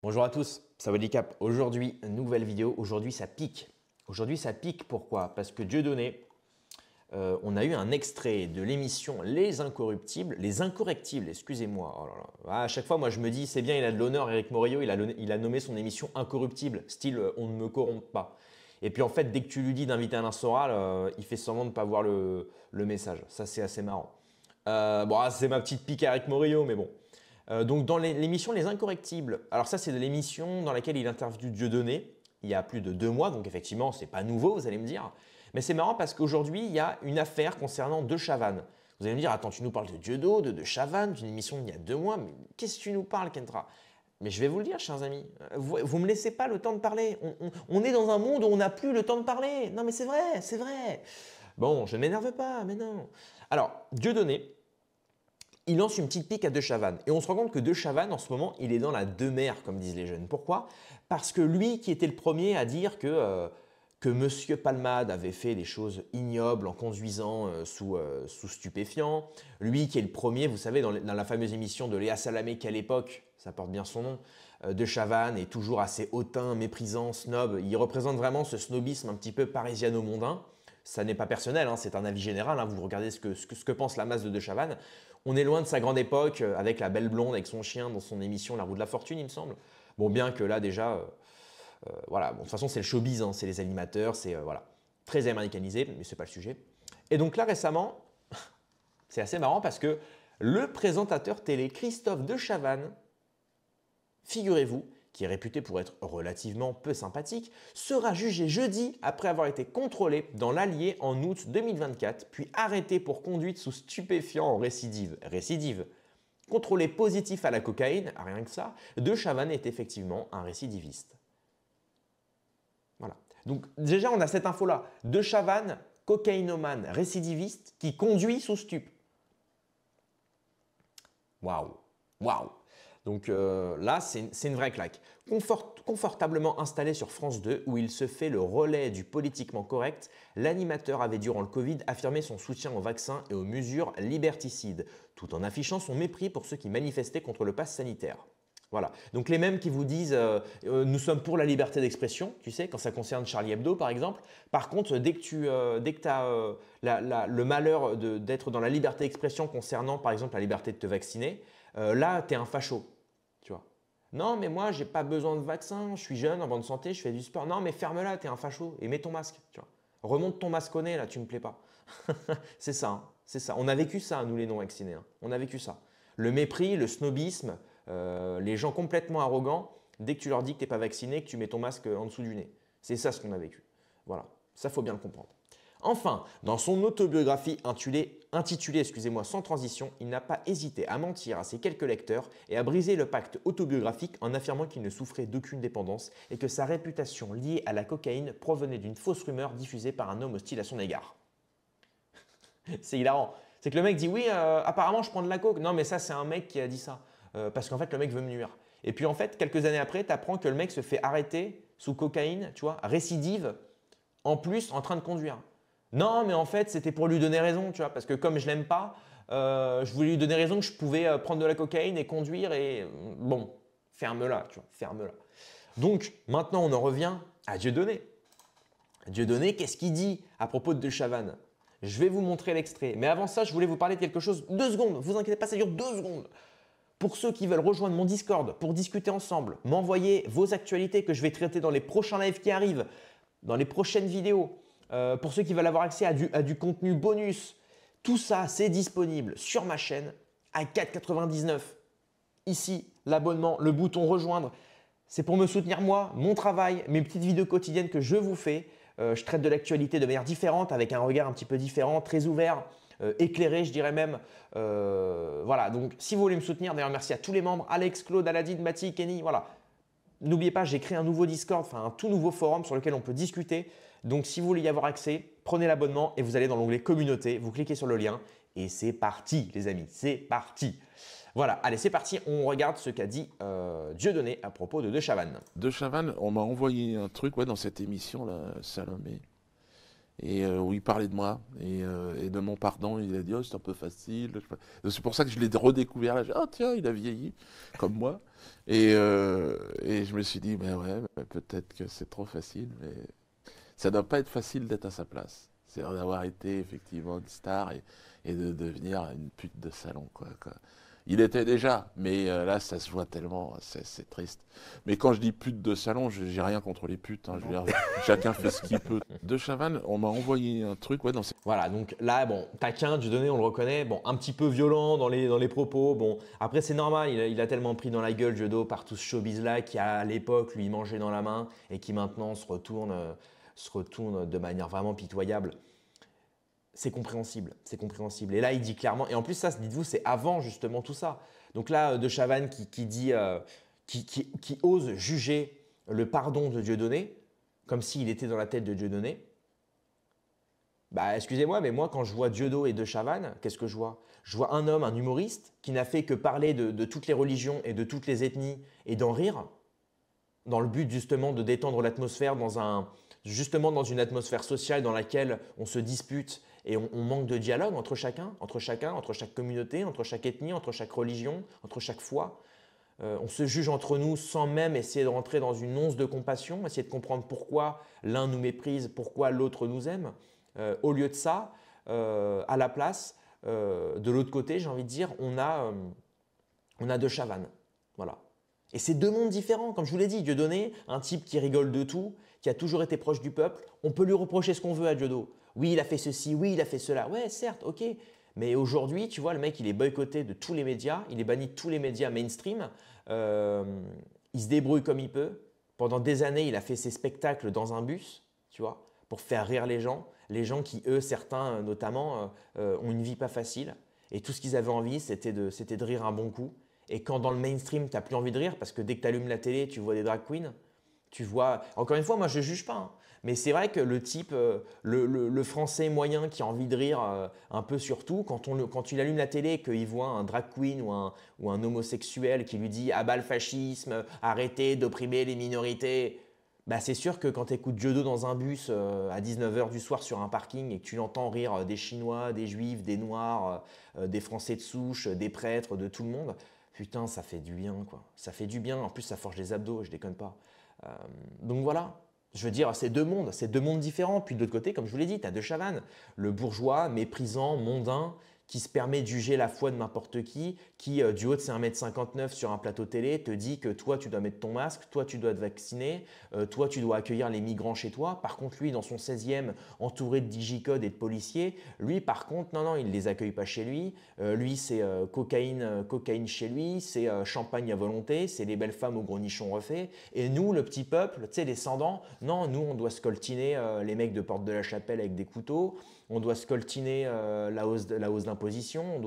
Bonjour à tous, ça va Cap. Aujourd'hui, nouvelle vidéo. Aujourd'hui, ça pique. Aujourd'hui, ça pique. Pourquoi? Parce que Dieudonné, on a eu un extrait de l'émission Les Incorruptibles, Les Incorrectibles, excusez-moi. Oh là là. Ah, à chaque fois, moi, je me dis, c'est bien, il a de l'honneur, Éric Morillo, il a nommé son émission Incorruptible, style on ne me corrompt pas. Et puis en fait, dès que tu lui dis d'inviter Alain Soral, il fait semblant de ne pas voir le message. Ça, c'est assez marrant. C'est ma petite pique à Éric Morillo, mais bon. Donc dans l'émission Les Incorrectibles, alors ça c'est de l'émission dans laquelle il interviewe Dieudonné il y a plus de 2 mois, donc effectivement c'est pas nouveau vous allez me dire, mais c'est marrant parce qu'aujourd'hui il y a une affaire concernant De Chavannes. Vous allez me dire attends tu nous parles de Dieudonné, de Chavannes, d'une émission d'il y a 2 mois, mais qu'est-ce que tu nous parles Kentra? Mais je vais vous le dire chers amis, vous me laissez pas le temps de parler, on est dans un monde où on n'a plus le temps de parler, non mais c'est vrai, c'est vrai. Bon je ne m'énerve pas, mais non. Alors Dieudonné, il lance une petite pique à De Chavannes. Et on se rend compte que De Chavannes, en ce moment, il est dans la demeure, comme disent les jeunes. Pourquoi? Parce que lui qui était le premier à dire que Monsieur Palmade avait fait des choses ignobles en conduisant sous stupéfiants, lui qui est le premier, vous savez, dans la fameuse émission de Léa Salamé qu'à l'époque, ça porte bien son nom, De Chavannes est toujours assez hautain, méprisant, snob. Il représente vraiment ce snobisme un petit peu parisiano-mondain. Ça n'est pas personnel, hein, c'est un avis général. Hein, vous regardez ce que pense la masse de Chavannes. On est loin de sa grande époque avec la belle blonde, avec son chien dans son émission La Roue de la Fortune, il me semble. Bon, bien que là déjà, voilà, bon, de toute façon c'est le showbiz, hein, c'est les animateurs, c'est voilà, très américanisé, mais c'est pas le sujet. Et donc là récemment, c'est assez marrant parce que le présentateur télé Christophe De Chavannes, figurez-vous, qui est réputé pour être relativement peu sympathique, sera jugé jeudi après avoir été contrôlé dans l'Allier en août 2024, puis arrêté pour conduite sous stupéfiant en récidive. Récidive. Contrôlé positif à la cocaïne, rien que ça, De Chavannes est effectivement un récidiviste. Voilà. Donc déjà, on a cette info-là. De Chavannes, cocaïnomane, récidiviste, qui conduit sous stup. Waouh. Waouh. Donc là, c'est une vraie claque. Confortablement installé sur France 2, où il se fait le relais du politiquement correct, l'animateur avait durant le Covid affirmé son soutien aux vaccins et aux mesures liberticides, tout en affichant son mépris pour ceux qui manifestaient contre le pass sanitaire. Voilà. Donc les mêmes qui vous disent nous sommes pour la liberté d'expression, tu sais, quand ça concerne Charlie Hebdo par exemple. Par contre, dès que tu as le malheur d'être dans la liberté d'expression concernant par exemple la liberté de te vacciner, là, tu es un facho. Tu vois. Non, mais moi, j'ai pas besoin de vaccin, je suis jeune, en bonne santé, je fais du sport. Non, mais ferme-la, t'es un facho et mets ton masque. Tu vois. Remonte ton masque au nez, là, tu me plais pas. C'est ça, hein, c'est ça. On a vécu ça, nous les non-vaccinés. Hein. On a vécu ça. Le mépris, le snobisme, les gens complètement arrogants, dès que tu leur dis que tu n'es pas vacciné, que tu mets ton masque en dessous du nez. C'est ça ce qu'on a vécu. Voilà, ça faut bien le comprendre. Enfin, dans son autobiographie intitulée Sans transition, il n'a pas hésité à mentir à ses quelques lecteurs et à briser le pacte autobiographique en affirmant qu'il ne souffrait d'aucune dépendance et que sa réputation liée à la cocaïne provenait d'une fausse rumeur diffusée par un homme hostile à son égard. C'est hilarant. C'est que le mec dit oui, apparemment je prends de la coke. Non mais ça c'est un mec qui a dit ça. Parce qu'en fait le mec veut me nuire. Et puis en fait, quelques années après, tu apprends que le mec se fait arrêter sous cocaïne, tu vois, récidive, en plus en train de conduire. Non, mais en fait, c'était pour lui donner raison, tu vois, parce que comme je l'aime pas, je voulais lui donner raison que je pouvais prendre de la cocaïne et conduire et bon, ferme-la, tu vois, ferme-la. Donc, maintenant, on en revient à Dieudonné. Dieudonné, qu'est-ce qu'il dit à propos de Chavannes? Je vais vous montrer l'extrait. Mais avant ça, je voulais vous parler de quelque chose. 2 secondes, vous inquiétez pas, ça dure 2 secondes. Pour ceux qui veulent rejoindre mon Discord pour discuter ensemble, m'envoyer vos actualités que je vais traiter dans les prochains lives qui arrivent, dans les prochaines vidéos, pour ceux qui veulent avoir accès à du contenu bonus, tout ça, c'est disponible sur ma chaîne à 4,99 €. Ici, l'abonnement, le bouton rejoindre, c'est pour me soutenir moi, mon travail, mes petites vidéos quotidiennes que je vous fais. Je traite de l'actualité de manière différente, avec un regard un petit peu différent, très ouvert, éclairé, je dirais même. Voilà, donc si vous voulez me soutenir, d'ailleurs merci à tous les membres, Alex, Claude, Aladine, Mathie, Kenny, voilà. N'oubliez pas, j'ai créé un nouveau Discord, enfin un tout nouveau forum sur lequel on peut discuter. Donc si vous voulez y avoir accès, prenez l'abonnement et vous allez dans l'onglet communauté, vous cliquez sur le lien et c'est parti les amis, c'est parti. Voilà, allez c'est parti, on regarde ce qu'a dit Dieudonné à propos de Chavannes. De Chavannes, on m'a envoyé un truc dans cette émission là, Salamé, et où il parlait de moi et de mon pardon. Il a dit oh c'est un peu facile. C'est pour ça que je l'ai redécouvert là. Oh tiens, il a vieilli comme moi. Et je me suis dit, ben ouais, ben peut-être que c'est trop facile, mais ça doit pas être facile d'être à sa place. C'est-à-dire d'avoir été effectivement une star et de devenir une pute de salon, quoi. Il était déjà, mais là, ça se voit tellement, c'est triste. Mais quand je dis pute de salon, j'ai rien contre les putes, hein, je veux dire, chacun fait ce qu'il peut. De Chavannes, on m'a envoyé un truc, ouais, dans ces... Voilà, donc là, bon, taquin, Dieudonné, on le reconnaît, bon, un petit peu violent dans les propos, bon, après c'est normal, il a tellement pris dans la gueule Diodo par tout ce showbiz-là qui à l'époque lui mangeait dans la main et qui maintenant se retourne de manière vraiment pitoyable. C'est compréhensible, c'est compréhensible. Et là, il dit clairement, et en plus ça, dites-vous, c'est avant justement tout ça. Donc là, De Chavannes qui dit, qui ose juger le pardon de Dieudonné, comme s'il était dans la tête de Dieudonné. Bah, excusez-moi, mais moi, quand je vois Dieudo et De Chavannes, qu'est-ce que je vois? Je vois un homme, un humoriste, qui n'a fait que parler de toutes les religions et de toutes les ethnies et d'en rire, dans le but justement de détendre l'atmosphère justement dans une atmosphère sociale dans laquelle on se dispute et on manque de dialogue entre chacun, entre chaque communauté, entre chaque ethnie, entre chaque religion, entre chaque foi. On se juge entre nous sans même essayer de rentrer dans une once de compassion, essayer de comprendre pourquoi l'un nous méprise, pourquoi l'autre nous aime. Au lieu de ça, à la place, de l'autre côté, j'ai envie de dire, on a De Chavannes. Voilà. Et c'est deux mondes différents, comme je vous l'ai dit. Dieudonné, un type qui rigole de tout, qui a toujours été proche du peuple, on peut lui reprocher ce qu'on veut à Dieudo. Oui, il a fait ceci, oui, il a fait cela. Ouais, certes, ok. Mais aujourd'hui, tu vois, le mec, il est boycotté de tous les médias, il est banni de tous les médias mainstream. Euh, il se débrouille comme il peut. Pendant des années, il a fait ses spectacles dans un bus, tu vois, pour faire rire les gens. Les gens qui, eux, certains notamment, ont une vie pas facile. Et tout ce qu'ils avaient envie, c'était de rire un bon coup. Et quand dans le mainstream, tu n'as plus envie de rire, parce que dès que tu allumes la télé, tu vois des drag queens, tu vois. Encore une fois, moi, je ne juge pas. Hein. Mais c'est vrai que le type, le français moyen qui a envie de rire un peu sur tout, quand il allume la télé et qu'il voit un drag queen ou un homosexuel qui lui dit « Abat le fascisme, arrêtez d'opprimer les minorités », bah c'est sûr que quand tu écoutes Dieudo dans un bus à 19h du soir sur un parking et que tu l'entends rire des Chinois, des Juifs, des Noirs, des Français de souche, des prêtres, de tout le monde, putain, ça fait du bien, quoi. Ça fait du bien. En plus, ça forge les abdos, je déconne pas. Euh, donc voilà. Je veux dire, c'est deux mondes différents. Puis de l'autre côté, comme je vous l'ai dit, tu as De Chavannes, le bourgeois, méprisant, mondain, qui se permet de juger la foi de n'importe qui du haut de ses 1,59 m sur un plateau télé, te dit que toi, tu dois mettre ton masque, toi, tu dois te vacciner, toi, tu dois accueillir les migrants chez toi. Par contre, lui, dans son 16e, entouré de digicodes et de policiers, lui, par contre, non, il ne les accueille pas chez lui. Lui, c'est cocaïne chez lui, c'est champagne à volonté, c'est les belles femmes au gros nichon refait. Et nous, le petit peuple, tu sais, les descendants, non, nous, on doit scoltiner les mecs de Porte de la Chapelle avec des couteaux. On doit scoltiner la hausse d'imposition,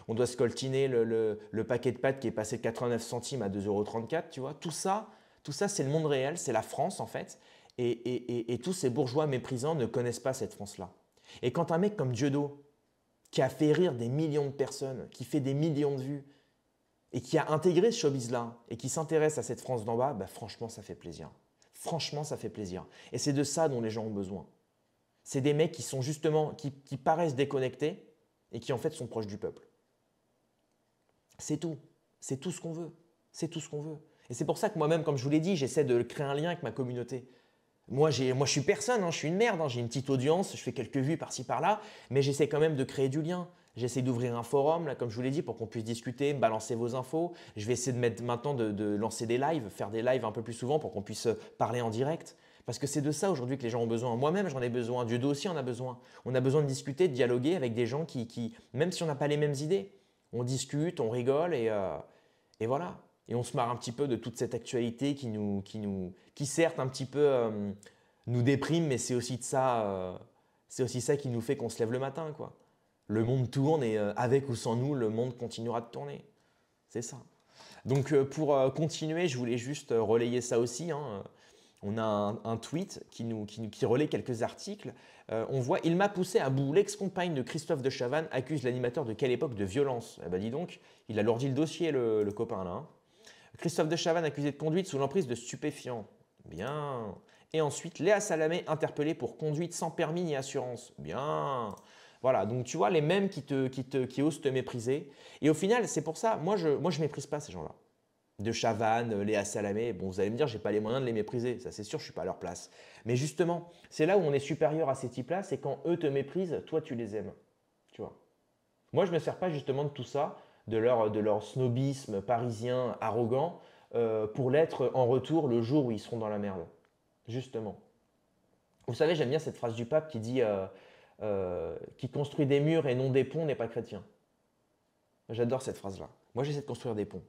on doit scoltiner le paquet de pâtes qui est passé de 89 centimes à 2,34 €, tu vois. Tout ça c'est le monde réel, c'est la France en fait. Et tous ces bourgeois méprisants ne connaissent pas cette France-là. Et quand un mec comme Dieudo, qui a fait rire des millions de personnes, qui fait des millions de vues, et qui a intégré ce showbiz-là, et qui s'intéresse à cette France d'en bas, bah franchement, ça fait plaisir. Franchement, ça fait plaisir. Et c'est de ça dont les gens ont besoin. C'est des mecs qui sont justement, qui paraissent déconnectés et qui en fait sont proches du peuple. C'est tout. C'est tout ce qu'on veut. C'est tout ce qu'on veut. Et c'est pour ça que moi-même, comme je vous l'ai dit, j'essaie de créer un lien avec ma communauté. Moi, je suis personne, hein, je suis une merde, hein, j'ai une petite audience, je fais quelques vues par-ci par-là, mais j'essaie quand même de créer du lien. J'essaie d'ouvrir un forum, là, comme je vous l'ai dit, pour qu'on puisse discuter, me balancer vos infos. Je vais essayer de mettre maintenant de lancer des lives, faire des lives un peu plus souvent pour qu'on puisse parler en direct. Parce que c'est de ça aujourd'hui que les gens ont besoin. Moi-même, j'en ai besoin. Dieudo aussi en a besoin. On a besoin de discuter, de dialoguer avec des gens même si on n'a pas les mêmes idées, on discute, on rigole et voilà. Et on se marre un petit peu de toute cette actualité qui certes un petit peu nous déprime, mais c'est aussi ça qui nous fait qu'on se lève le matin, quoi. Le monde tourne et avec ou sans nous, le monde continuera de tourner. C'est ça. Donc pour continuer, je voulais juste relayer ça aussi. Hein. On a un tweet qui relaie quelques articles. On voit « Il m'a poussé à bout. L'ex-compagne de Christophe de Chavannes accuse l'animateur de quelle époque de violence ?» Eh ben dis donc, il a lourdi le dossier, le copain là. Hein. Christophe de Chavannes accusé de conduite sous l'emprise de stupéfiants. Bien. Et ensuite, Léa Salamé interpellée pour conduite sans permis ni assurance. Bien. Voilà, donc tu vois, les mêmes qui osent te mépriser. Et au final, c'est pour ça, moi je méprise pas ces gens-là. De Chavannes, Léa Salamé, bon, vous allez me dire, j'ai pas les moyens de les mépriser, ça c'est sûr, je suis pas à leur place. Mais justement, c'est là où on est supérieur à ces types-là, c'est quand eux te méprisent, toi tu les aimes. Tu vois. Moi, je me sers pas justement de tout ça, de leur snobisme parisien arrogant, pour l'être en retour le jour où ils seront dans la merde. Justement. Vous savez, j'aime bien cette phrase du pape qui dit qui construit des murs et non des ponts n'est pas chrétien. J'adore cette phrase-là. Moi, j'essaie de construire des ponts.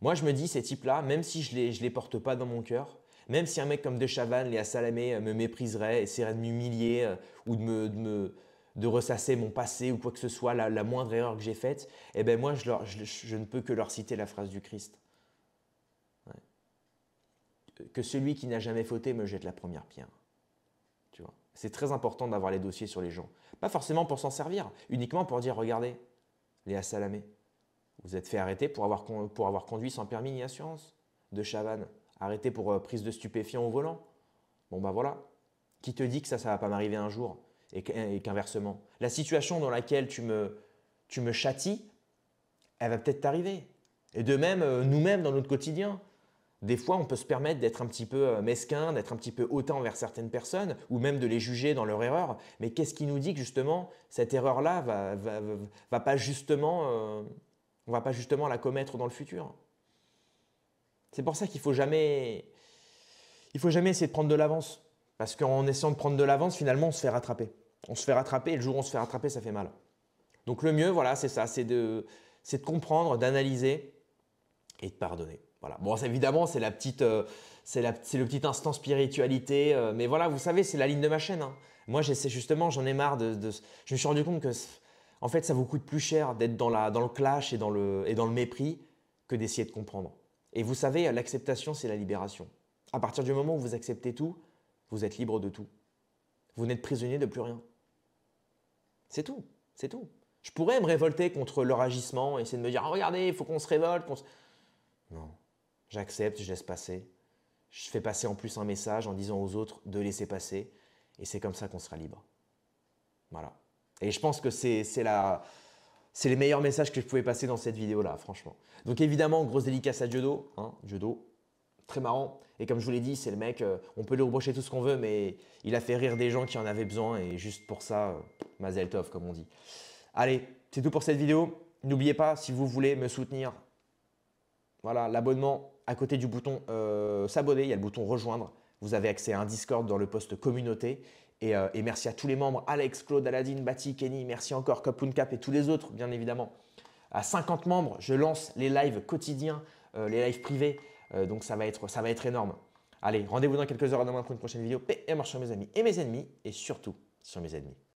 Moi, je me dis, ces types-là, même si je les porte pas dans mon cœur, même si un mec comme De Chavannes, Léa Salamé me mépriserait, essaierait de m'humilier ou de ressasser mon passé ou quoi que ce soit, la moindre erreur que j'ai faite, eh ben moi, je ne peux que leur citer la phrase du Christ. Ouais. Que celui qui n'a jamais fauté me jette la première pierre. Tu vois. C'est très important d'avoir les dossiers sur les gens. Pas forcément pour s'en servir, uniquement pour dire, regardez, Léa Salamé, vous êtes fait arrêter pour avoir conduit sans permis ni assurance. De Chavannes, arrêté pour prise de stupéfiants au volant. Bon bah voilà. Qui te dit que ça va pas m'arriver un jour et qu'inversement. La situation dans laquelle tu me châties, elle va peut-être t'arriver. Et de même, nous-mêmes dans notre quotidien. Des fois, on peut se permettre d'être un petit peu mesquin, d'être un petit peu hautain envers certaines personnes, ou même de les juger dans leur erreur. Mais qu'est-ce qui nous dit que justement, cette erreur-là va pas justement, on va pas justement la commettre dans le futur? C'est pour ça qu'il faut jamais essayer de prendre de l'avance. Parce qu'en essayant de prendre de l'avance, finalement, on se fait rattraper. On se fait rattraper et le jour où on se fait rattraper, ça fait mal. Donc le mieux, voilà, c'est ça, c'est de comprendre, d'analyser et de pardonner. Voilà. Bon, évidemment, c'est le petit instant spiritualité. Mais voilà, vous savez, c'est la ligne de ma chaîne. Hein. Moi, justement, j'en ai marre je me suis rendu compte que, en fait, ça vous coûte plus cher d'être dans le clash et dans le mépris que d'essayer de comprendre. Et vous savez, l'acceptation, c'est la libération. À partir du moment où vous acceptez tout, vous êtes libre de tout. Vous n'êtes prisonnier de plus rien. C'est tout. C'est tout. Je pourrais me révolter contre leur agissement et essayer de me dire ah, regardez, il faut qu'on se révolte. Non. J'accepte, je laisse passer. Je fais passer en plus un message en disant aux autres de laisser passer. Et c'est comme ça qu'on sera libre. Voilà. Et je pense que c'est les meilleurs messages que je pouvais passer dans cette vidéo-là, franchement. Donc évidemment, grosse dédicace à Diodo. Hein, Diodo, très marrant. Et comme je vous l'ai dit, c'est le mec, on peut lui reprocher tout ce qu'on veut, mais il a fait rire des gens qui en avaient besoin. Et juste pour ça, Mazel Tov, comme on dit. Allez, c'est tout pour cette vidéo. N'oubliez pas, si vous voulez me soutenir, voilà, l'abonnement à côté du bouton s'abonner, il y a le bouton rejoindre. Vous avez accès à un Discord dans le post communauté. Et merci à tous les membres, Alex, Claude, Aladine, Bati, Kenny, merci encore, Cap et tous les autres, bien évidemment. À 50 membres, je lance les lives quotidiens, les lives privés. Donc ça va être énorme. Allez, rendez-vous dans quelques heures à demain pour une prochaine vidéo. Paix et marche sur mes amis et mes ennemis. Et surtout sur mes ennemis.